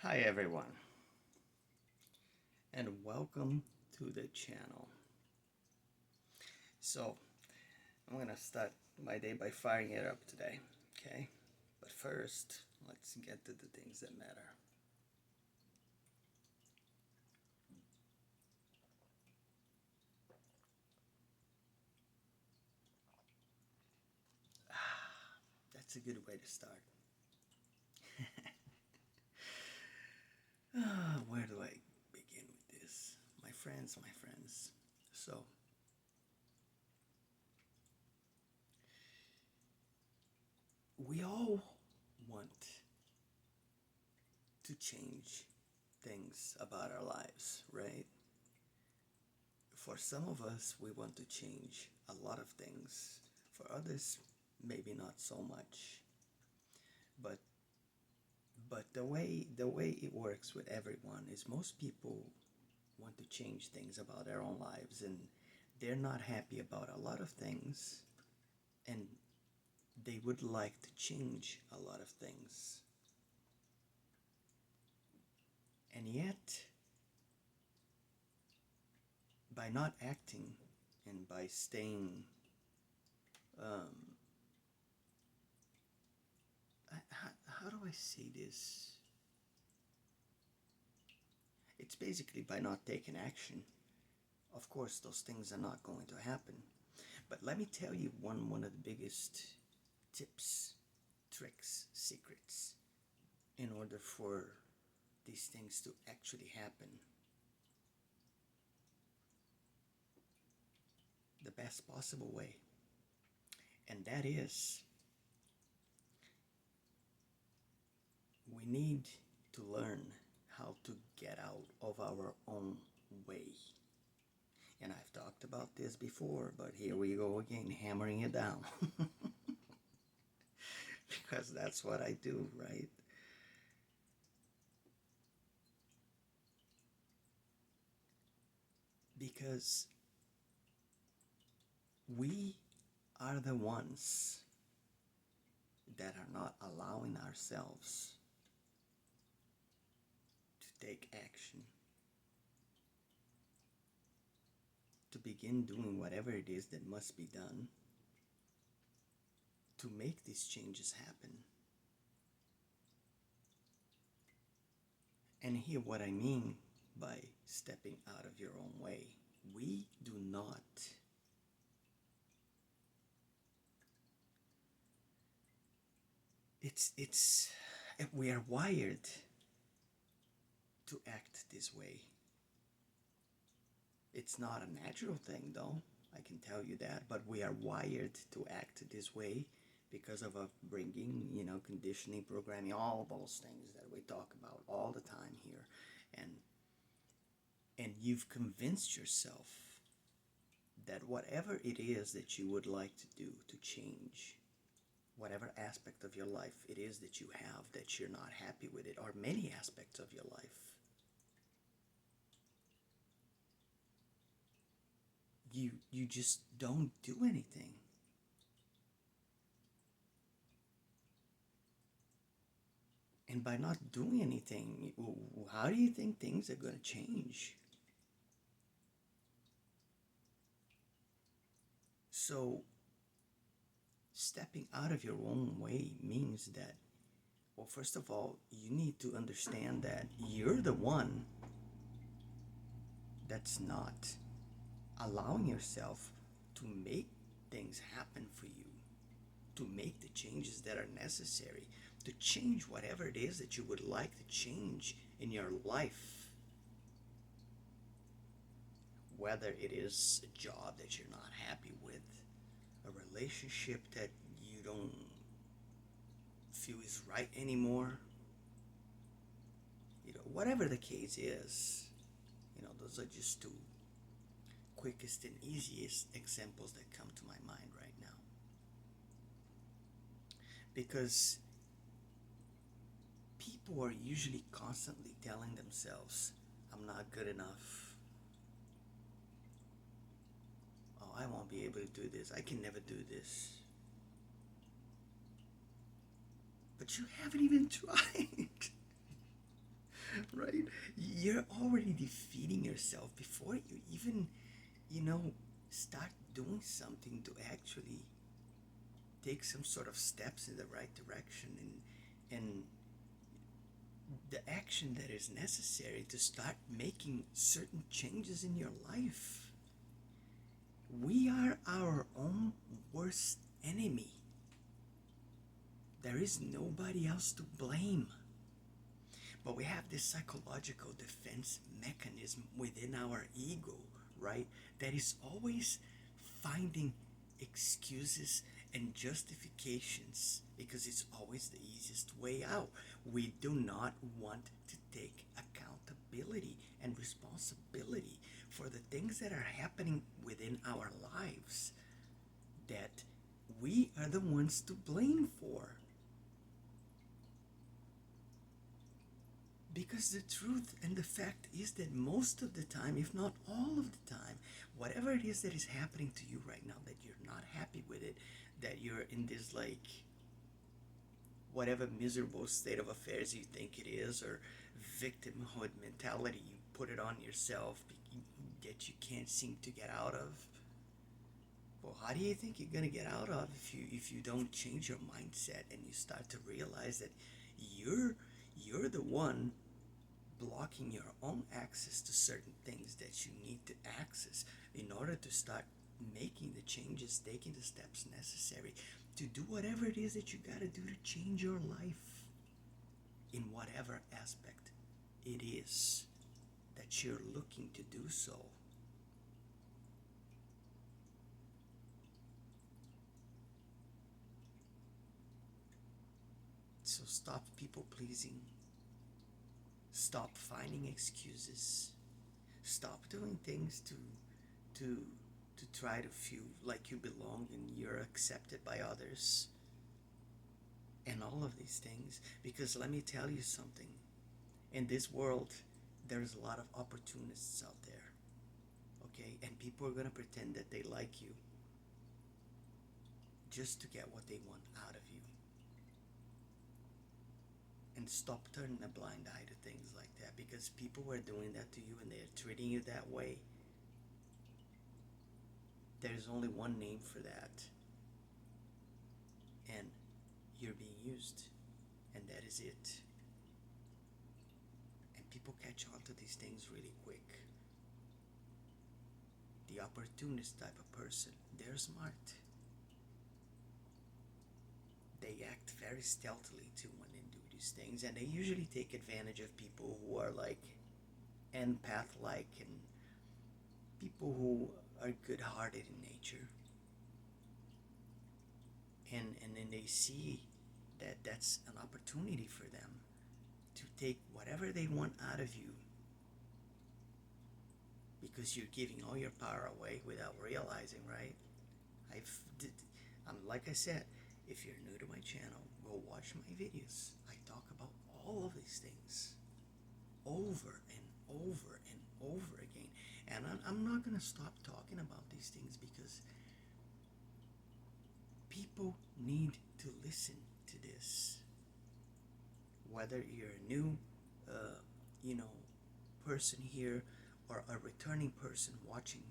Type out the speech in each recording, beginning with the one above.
Hi everyone, and welcome to the channel. So, I'm gonna start my day by firing it up today, okay? But first, let's get to the things that matter. That's a good way to start. Where do I begin with this? My friends. So, we all want to change things about our lives, right? For some of us, we want to change a lot of things. For others, maybe not so much. But the way it works with everyone is most people want to change things about their own lives, and they're not happy about a lot of things, and they would like to change a lot of things. And yet, by not acting and by staying, um, how do I say this? It's basically by not taking action. Of course, those things are not going to happen. But let me tell you one of the biggest tips, tricks, secrets in order for these things to actually happen. The best possible way. And that is, we need to learn how to get out of our own way. And I've talked about this before, but here we go again, hammering it down. Because that's what I do, right? Because we are the ones that are not allowing ourselves to take action, to begin doing whatever it is that must be done to make these changes happen. And here, what I mean by stepping out of your own way, we do not, it's, we are wired to act this way. It's not a natural thing, though, I can tell you that, but we are wired to act this way because of bringing, conditioning, programming, all those things that we talk about all the time here. And you've convinced yourself that whatever it is that you would like to do to change, whatever aspect of your life it is that you have that you're not happy with it, or many aspects of your life, you just don't do anything. And by not doing anything, how do you think things are going to change? So, stepping out of your own way means that, well, first of all, you need to understand that you're the one that's not allowing yourself to make things happen for you, to make the changes that are necessary, to change whatever it is that you would like to change in your life. Whether it is a job that you're not happy with, a relationship that you don't feel is right anymore, whatever the case is, those are just two quickest and easiest examples that come to my mind right now. Because people are usually constantly telling themselves, I'm not good enough. Oh, I won't be able to do this. I can never do this. But you haven't even tried. right? You're already defeating yourself before you even, you know, start doing something to actually take some sort of steps in the right direction, and the action that is necessary to start making certain changes in your life. We are our own worst enemy. There is nobody else to blame. But we have this psychological defense mechanism within our ego, right? That is always finding excuses and justifications because it's always the easiest way out. We do not want to take accountability and responsibility for the things that are happening within our lives that we are the ones to blame for. Because the truth and the fact is that most of the time, if not all of the time, whatever it is that is happening to you right now, that you're not happy with it, that you're in this like whatever miserable state of affairs you think it is, or victimhood mentality you put it on yourself that you can't seem to get out of. Well, how do you think you're gonna get out of if you don't change your mindset and you start to realize that you're the one blocking your own access to certain things that you need to access in order to start making the changes, taking the steps necessary to do whatever it is that you got to do to change your life in whatever aspect it is that you're looking to do so. So stop people pleasing. Stop finding excuses. Stop doing things to to try to feel like you belong and you're accepted by others. And all of these things, because let me tell you something. In this world, there's a lot of opportunists out there. Okay? And people are going to pretend that they like you just to get what they want out of you. And stop turning a blind eye to things like that, because people are doing that to you and they're treating you that way. There's only one name for that, and you're being used, and that is it. And people catch on to these things really quick. The opportunist type of person, they're smart. They act very stealthily too when they do these things, and they usually take advantage of people who are like empath-like and people who are good-hearted in nature. And then they see that that's an opportunity for them to take whatever they want out of you, because you're giving all your power away without realizing, right? Like I said, if you're new to my channel, go watch my videos. I talk about all of these things over and over and over again. And I'm not going to stop talking about these things because people need to listen to this. Whether you're a new, person here or a returning person watching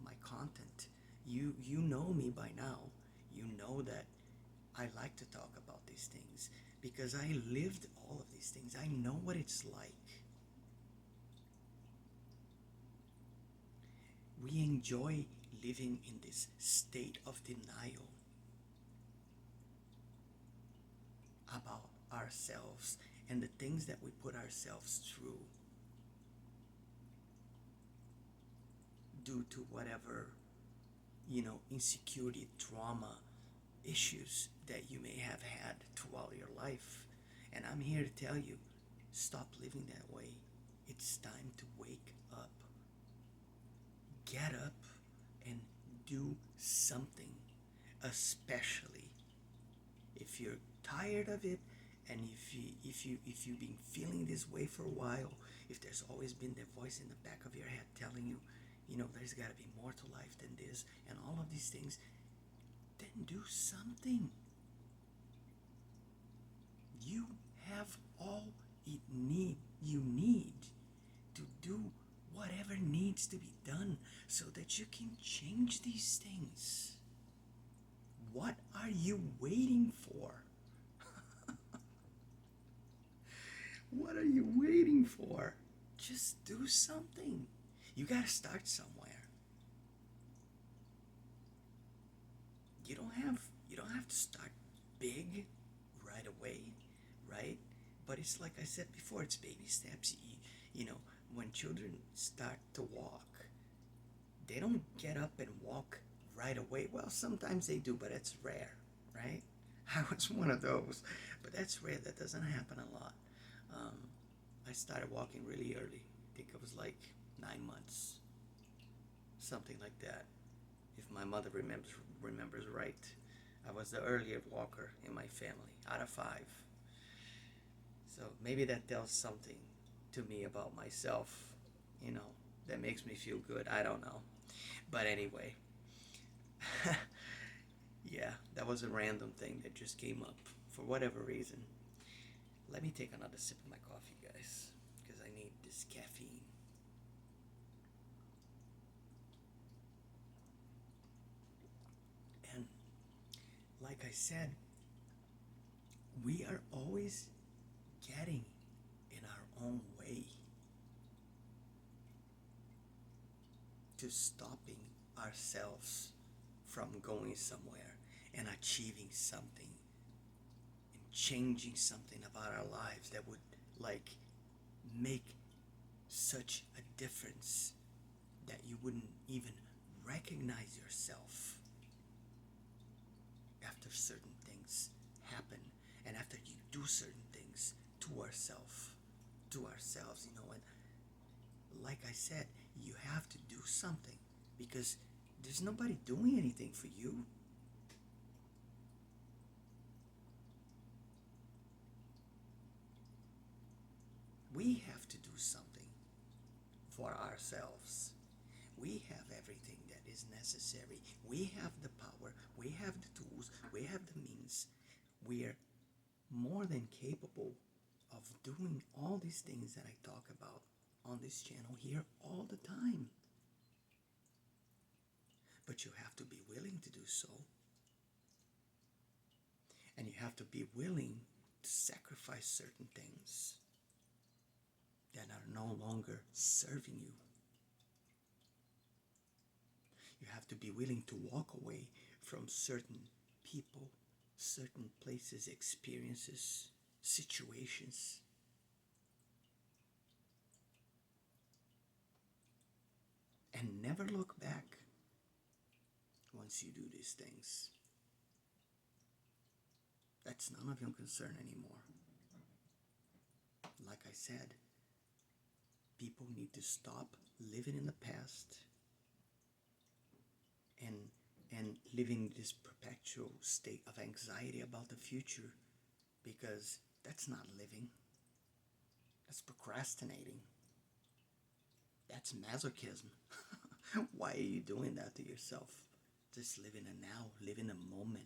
my content, you know me by now. You know that I like to talk about these things because I lived all of these things. I know what it's like. We enjoy living in this state of denial about ourselves and the things that we put ourselves through due to whatever, insecurity, trauma, issues that you may have had throughout your life. And I'm here to tell you, stop living that way. It's time to wake up. Get up and do something, especially if you're tired of it, and if you've been feeling this way for a while, if there's always been the voice in the back of your head telling you, there's got to be more to life than this, and all of these things, then do something. You have all you need so that you can change these things. What are you waiting for? What are you waiting for? Just do something. You gotta start somewhere. You don't have you don't have to start big right away, right? But it's like I said before, it's baby steps. You know, when children start to walk, they don't get up and walk right away. Well, sometimes they do, but it's rare, right? I was one of those, but that's rare. That doesn't happen a lot. Um, I started walking really early. I think it was like 9 months, something like that. If my mother remembers right, I was the earlier walker in my family out of five. So maybe that tells something to me about myself, you know, that makes me feel good. I don't know. But anyway, yeah, that was a random thing that just came up for whatever reason. Let me take another sip of my coffee, guys, because I need this caffeine. And like I said, we are always getting in our own way to stopping ourselves from going somewhere and achieving something and changing something about our lives that would like make such a difference that you wouldn't even recognize yourself after certain things happen and after you do certain things to ourselves, you know. And like I said, you have to do something because there's nobody doing anything for you. We have to do something for ourselves. We have everything that is necessary. We have the power. We have the tools. We have the means. We are more than capable of doing all these things that I talk about on this channel here all the time. But you have to be willing to do so. And you have to be willing to sacrifice certain things that are no longer serving you. You have to be willing to walk away from certain people, certain places, experiences, situations. And never look back once you do these things. That's none of your concern anymore. Like I said, people need to stop living in the past and living this perpetual state of anxiety about the future, because that's not living. That's procrastinating. That's masochism. Why are you doing that to yourself? Just live in a now, live in a moment.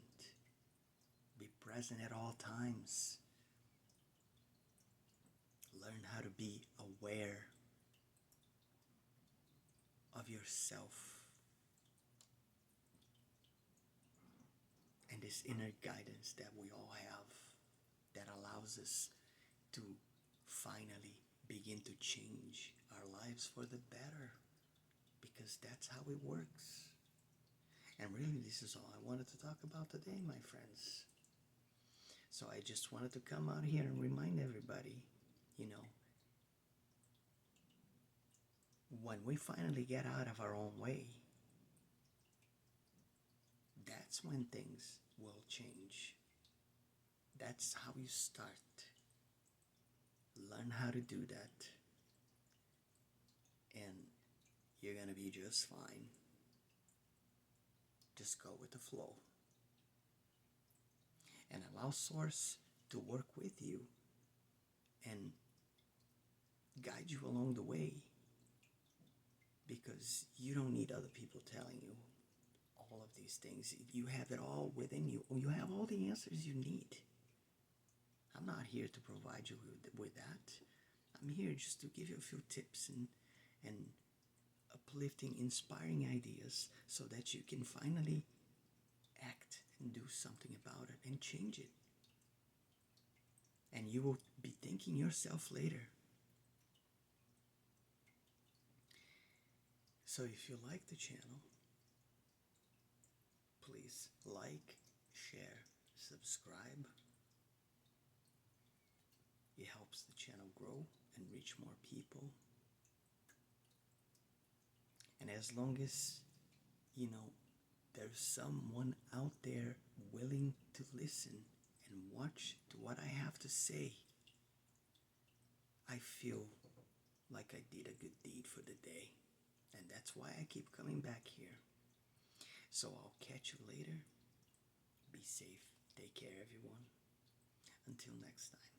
Be present at all times. Learn how to be aware of yourself and this inner guidance that we all have that allows us to finally begin to change our lives for the better, because that's how it works. And really, this is all I wanted to talk about today, my friends. So I just wanted to come out here and remind everybody, you know, when we finally get out of our own way, that's when things will change. That's how you start. Learn how to do that, and you're gonna be just fine. Just go with the flow and allow Source to work with you and guide you along the way, because you don't need other people telling you all of these things. You have it all within you. You have all the answers you need. I'm not here to provide you with that. I'm here just to give you a few tips and uplifting, inspiring ideas so that you can finally act and do something about it and change it. And you will be thanking yourself later. So if you like the channel, please like, share, subscribe. It helps the channel grow and reach more people. And as long as, there's someone out there willing to listen and watch to what I have to say, I feel like I did a good deed for the day. And that's why I keep coming back here. So I'll catch you later. Be safe. Take care, everyone. Until next time.